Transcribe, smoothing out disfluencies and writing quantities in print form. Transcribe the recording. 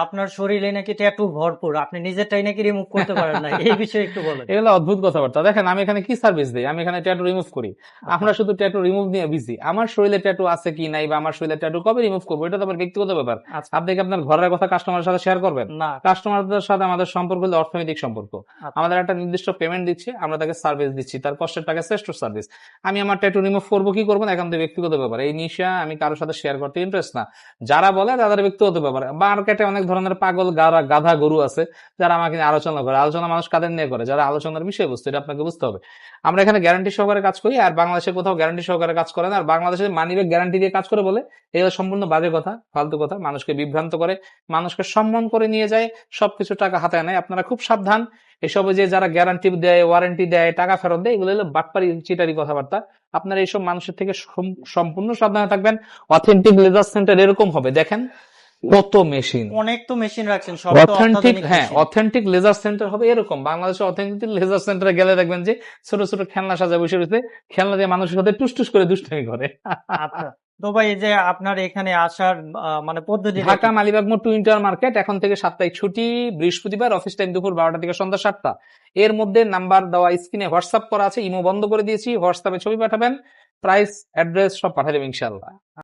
আপনার শরীরে নাকি ট্যাটু ভরপুর, আপনি নিজেরটাই নাকি রিমুভ করতে পারেন না, এই বিষয়ে একটু বলেন। এগুলো অদ্ভুত কথাবার্তা। দেখেন আমি এখানে কি সার্ভিস দিই, আমি এখানে ট্যাটু রিমুভ করি। আচ্ছা আমরা শুধু ট্যাটু রিমুভ নিয়ে বিজি। আমার শরীরে ট্যাটু আছে কি নাই বা আমার শরীরে ট্যাটু কবে রিমুভ করবো, এটা তো আমার ব্যক্তিগত ব্যাপার। আচ্ছা। আপনি কি আপনার ঘরের কথা কাস্টমারের সাথে শেয়ার করবেন? না। কাস্টমারদের সাথে আমাদের সম্পর্ক হলো অর্থনৈতিক সম্পর্ক। আচ্ছা। আমাদের একটা নির্দিষ্ট পেমেন্ট দিচ্ছে, আমরা তাকে সার্ভিস দিচ্ছি, তার কষ্টের টাকা শ্রেষ্ঠ সার্ভিস। আমি আমার ট্যাটু রিমুভ করবো কি করবো না, এখন তো ব্যক্তিগত ব্যাপার। এই নিশা আমি কারোর সাথে শেয়ার করতে ইন্টারেস্ট না। যারা বলে তাদের ব্যক্তিগত ব্যাপার। মার্কেটে অনেক ধরনের পাগল গাধা গরু আছে যারা আমাকে নিয়ে আলোচনা করে। আলোচনা মানুষ কাদের নিয়ে করে? যারা আলোচনার বিষয়বস্তু, এটা আপনাকে বুঝতে হবে। আমরা এখানে গ্যারান্টি সহকারে কাজ করি, আর বাংলাদেশে কোথাও গ্যারান্টি সহকারে কাজ করে না। আর বাংলাদেশে মানিব্যাগ গ্যারান্টি দিয়ে কাজ করে বলে এগুলো সম্পূর্ণ বাজে কথা, ফালতু কথা, মানুষকে বিভ্রান্ত করে, মানুষকে সম্মান করে নিয়ে যায়, সবকিছু টাকা হাতে নেয়। আপনারা খুব সাবধান। এসবে যে যারা গ্যারান্টি দেয়, ওয়ারেন্টি দেয়, টাকা ফেরত দেয়, এগুলো হলো বাটপারি চিটারি কথাবার্তা। আপনারা এইসব মানুষের থেকে সম্পূর্ণ সাবধানে থাকবেন। অথেন্টিক লেজার সেন্টার এরকম হবে, দেখেন কত মেশিন, অনেক তো মেশিন রাখছেন, সব তো অথেন্টিক, অত্যাধুনিক হ্যাঁ মেশিন। অথেন্টিক লেজার সেন্টার হবে এরকম। বাংলাদেশে অথেন্টিক লেজার সেন্টারে গেলে দেখবেন যে ছোট ছোট খেলনা সাজা বসে রয়েছে, খেলনা দিয়ে মানুষের সাথে টুস করে দুষ্টামি করে। আচ্ছা। তো ভাই, এই যে আপনার এখানে আসার মানে পদ্ধতিটা ঢাকা কি? মালিবাগ মোড় টু ইন্টার মার্কেট, এখন থেকে সাপ্তাহিক ছুটি, বৃহস্পতিবার অফিস টাইম দুপুর 12টা থেকে সন্ধ্যা 7টা। এর মধ্যে নাম্বার দেওয়া, স্ক্রিনে হোয়াটসঅ্যাপ করা আছে, ইমো বন্ধ করে দিয়েছি, হোয়াটসঅ্যাপে ছবি পাঠাবেন, প্রাইস অ্যাড্রেস সব পাঠাবেন ইনশাল্লাহ।